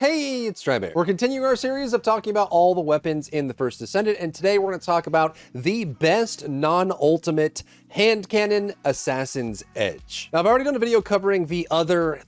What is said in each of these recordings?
Hey, it's Drybear. We're continuing our series of talking about all the weapons in the First Descendant, and today we're going to talk about the best non-ultimate hand cannon, Assassin's Edge. Now, I've already done a video covering the other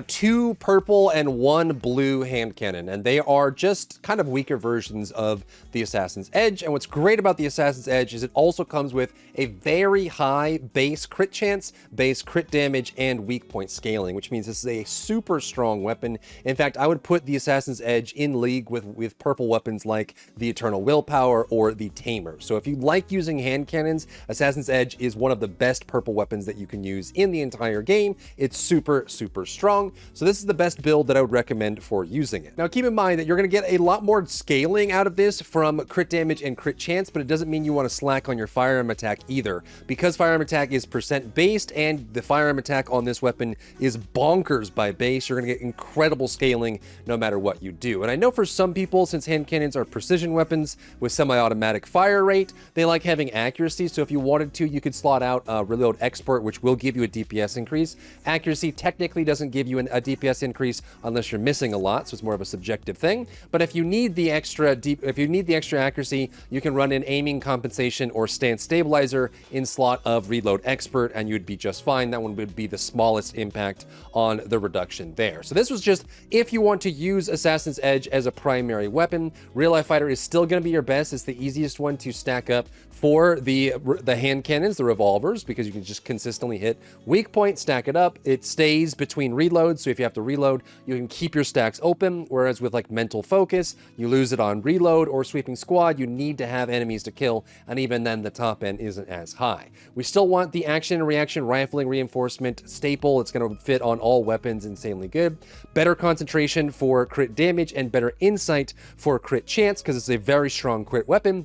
two purple and one blue hand cannon, and they are just kind of weaker versions of the Assassin's Edge. And what's great about the Assassin's Edge is it also comes with a very high base crit chance, base crit damage, and weak point scaling, which means this is a super strong weapon. In fact, I would put the Assassin's Edge in league with purple weapons like the Eternal Willpower or the Tamer. So if you like using hand cannons, Assassin's Edge is one of the best purple weapons that you can use in the entire game. It's super, super strong. So this is the best build that I would recommend for using it. Now keep in mind that you're going to get a lot more scaling out of this from crit damage and crit chance, but it doesn't mean you want to slack on your firearm attack either. Because firearm attack is percent based and the firearm attack on this weapon is bonkers by base, you're going to get incredible scaling no matter what you do. And I know for some people, since hand cannons are precision weapons with semi-automatic fire rate, they like having accuracy. So if you wanted to, you could slot out reload expert, which will give you a DPS increase. Accuracy technically doesn't give you a DPS increase unless you're missing a lot, so it's more of a subjective thing. But if you need the extra accuracy, you can run in aiming compensation or stance stabilizer in slot of reload expert, and you'd be just fine. That one would be the smallest impact on the reduction there. So this was just if you want to use Assassin's Edge as a primary weapon. Real Life Fighter is still going to be your best. It's the easiest one to stack up for the hand cannons, the revolvers, because you can just consistently hit weak point, stack it up. It stays between reloads, so if you have to reload, you can keep your stacks open, whereas with like mental focus, you lose it on reload or sweeping squad, you need to have enemies to kill, and even then the top end isn't as high. We still want the action and reaction rifling reinforcement staple. It's going to fit on all weapons insanely good. Better concentration for crit damage and better insight for crit chance, because it's a very strong crit weapon.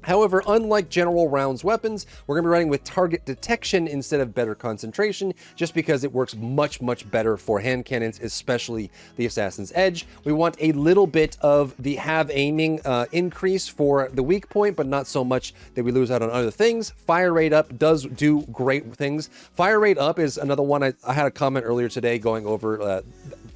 However, unlike general rounds weapons, we're going to be running with target detection instead of better concentration, just because it works much, much better for hand cannons, especially the Assassin's Edge. We want a little bit of the have aiming increase for the weak point, but not so much that we lose out on other things. Fire rate up does do great things. Fire rate up is another one. I had a comment earlier today going over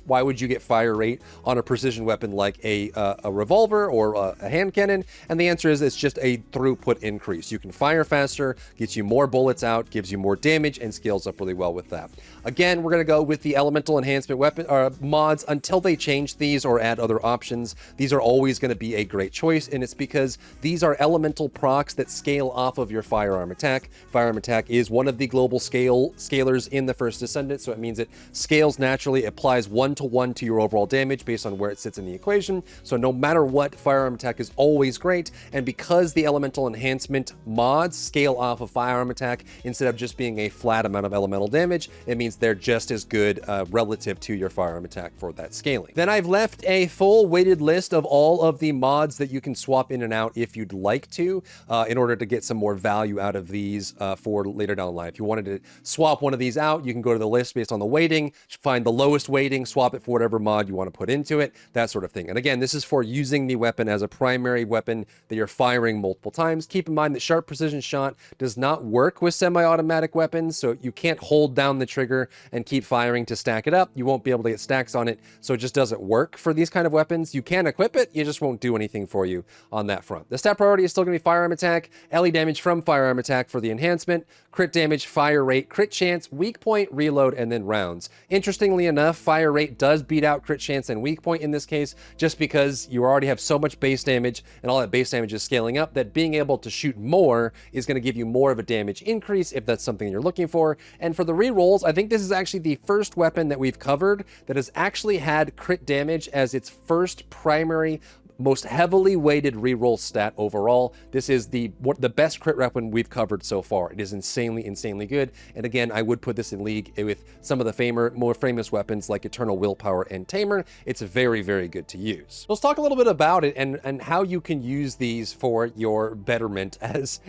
why would you get fire rate on a precision weapon like a revolver or a hand cannon? And the answer is it's just a throughput increase. You can fire faster, gets you more bullets out, gives you more damage, and scales up really well with that. Again, we're going to go with the elemental enhancement weapon mods until they change these or add other options. These are always going to be a great choice, and it's because these are elemental procs that scale off of your firearm attack. Firearm attack is one of the global scalers in the First Descendant, so it means it scales naturally, applies 1-to-1 to your overall damage based on where it sits in the equation. So no matter what, firearm attack is always great, and because the elemental enhancement mods scale off of firearm attack instead of just being a flat amount of elemental damage, it means they're just as good relative to your firearm attack for that scaling. Then I've left a full weighted list of all of the mods that you can swap in and out if you'd like to, in order to get some more value out of these for later down the line. If you wanted to swap one of these out, you can go to the list based on the weighting, find the lowest weighting, swap it for whatever mod you want to put into it, that sort of thing. And again, this is for using the weapon as a primary weapon that you're firing multiple times. Keep in mind that sharp precision shot does not work with semi-automatic weapons, so you can't hold down the trigger and keep firing to stack it up. You won't be able to get stacks on it, so it just doesn't work for these kind of weapons. You can equip it, you just won't do anything for you on that front. The stat priority is still going to be firearm attack, LE damage from firearm attack for the enhancement, crit damage, fire rate, crit chance, weak point, reload, and then rounds. Interestingly enough, fire rate does beat out crit chance and weak point in this case, just because you already have so much base damage and all that base damage is scaling up that being able to shoot more is going to give you more of a damage increase if that's something you're looking for. And for the rerolls, I think this is actually the first weapon that we've covered that has actually had crit damage as its first primary most heavily weighted reroll stat overall. This is the best crit weapon we've covered so far. It is insanely good. And again, I would put this in league with some of the more famous weapons like Eternal Willpower and Tamer. It's very good to use. Let's talk a little bit about it and how you can use these for your betterment as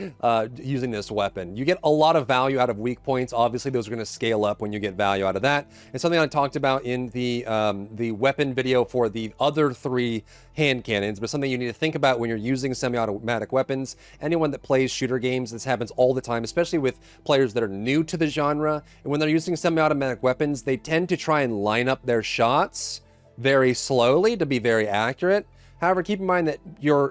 using this weapon. You get a lot of value out of weak points. Obviously, those are going to scale up when you get value out of that. It's something I talked about in the weapon video for the other three hand cannons, but something you need to think about when you're using semi-automatic weapons. Anyone that plays shooter games, this happens all the time, especially with players that are new to the genre. And when they're using semi-automatic weapons, they tend to try and line up their shots very slowly to be very accurate. However, keep in mind that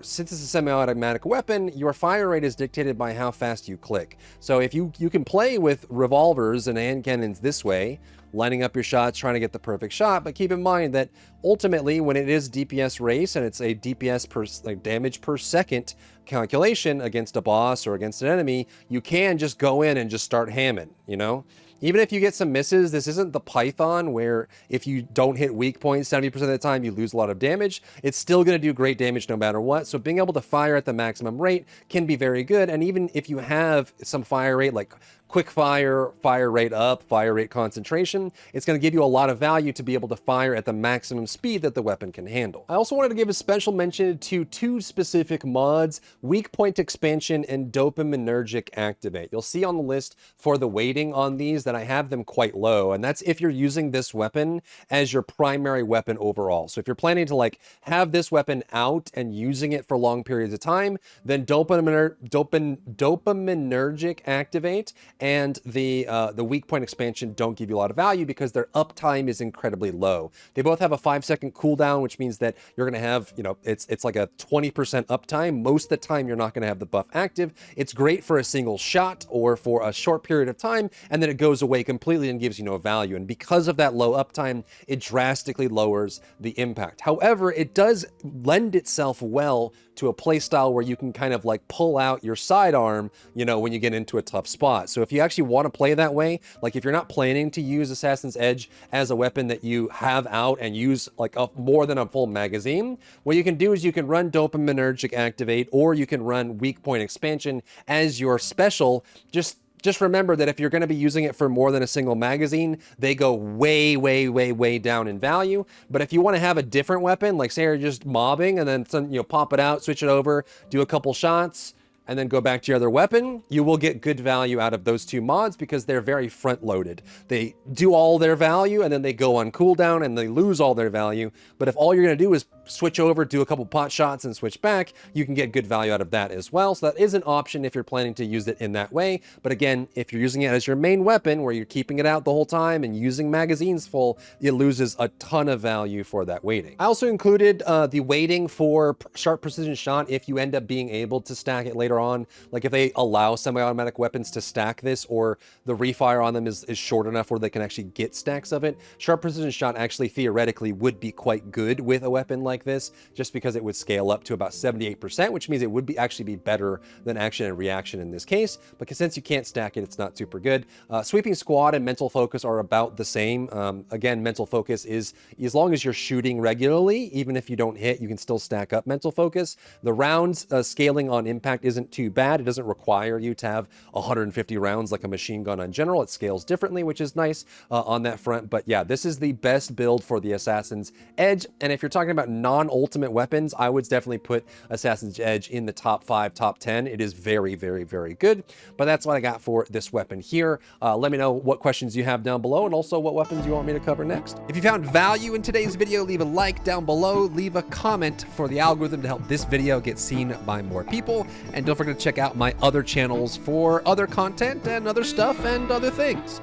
since it's a semi-automatic weapon, your fire rate is dictated by how fast you click. So if you can play with revolvers and hand cannons this way, lining up your shots, trying to get the perfect shot, but keep in mind that ultimately when it is DPS race and it's a DPS per damage per second calculation against a boss or against an enemy, you can just go in and just start hamming, you know? Even if you get some misses, this isn't the Python where if you don't hit weak points 70% of the time, you lose a lot of damage. It's still going to do great damage no matter what. So being able to fire at the maximum rate can be very good. And even if you have some fire rate like quick fire, fire rate up, fire rate concentration, it's going to give you a lot of value to be able to fire at the maximum speed that the weapon can handle. I also wanted to give a special mention to two specific mods, Weak Point Expansion and Dopaminergic Activate. You'll see on the list for the weighting on these that I have them quite low, and that's if you're using this weapon as your primary weapon overall. So if you're planning to like have this weapon out and using it for long periods of time, then Dopaminergic Activate and the Weak Point Expansion don't give you a lot of value because their uptime is incredibly low. They both have a 5-second cooldown, which means that you're going to have, you know, it's like a 20% uptime. Most of the time, you're not going to have the buff active. It's great for a single shot or for a short period of time, and then it goes away completely and gives you no value. And because of that low uptime, it drastically lowers the impact. However, it does lend itself well to a playstyle where you can kind of like pull out your sidearm, you know, when you get into a tough spot. So if you actually want to play that way, like if you're not planning to use Assassin's Edge as a weapon that you have out and use like more than a full magazine, what you can do is you can run Dopaminergic Activate, or you can run Weak Point Expansion as your special. Just remember that if you're going to be using it for more than a single magazine, they go way, way, way, way down in value. But if you want to have a different weapon, like say you're just mobbing and then pop it out, switch it over, do a couple shots, and then go back to your other weapon, you will get good value out of those two mods because they're very front-loaded. They do all their value, and then they go on cooldown, and they lose all their value. But if all you're going to do is switch over, do a couple pot shots, and switch back, you can get good value out of that as well. So that is an option if you're planning to use it in that way. But again, if you're using it as your main weapon, where you're keeping it out the whole time and using magazines full, it loses a ton of value for that weighting. I also included the weighting for sharp precision shot if you end up being able to stack it later on. Like if they allow semi-automatic weapons to stack this, or the refire on them is short enough where they can actually get stacks of it, sharp precision shot actually theoretically would be quite good with a weapon like this, just because it would scale up to about 78%, which means it would actually be better than action and reaction in this case. But since you can't stack it, it's not super good. Sweeping squad and mental focus are about the same. Again, mental focus is, as long as you're shooting regularly, even if you don't hit, you can still stack up mental focus. The rounds scaling on impact isn't too bad. It doesn't require you to have 150 rounds like a machine gun in general. It scales differently, which is nice on that front. But yeah, this is the best build for the Assassin's Edge. And if you're talking about non-ultimate weapons, I would definitely put Assassin's Edge in the top 5, top 10. It is very, very, very good. But that's what I got for this weapon here. Let me know what questions you have down below, and also what weapons you want me to cover next. If you found value in today's video, leave a like down below, leave a comment for the algorithm to help this video get seen by more people, and don't forget to check out my other channels for other content and other stuff and other things.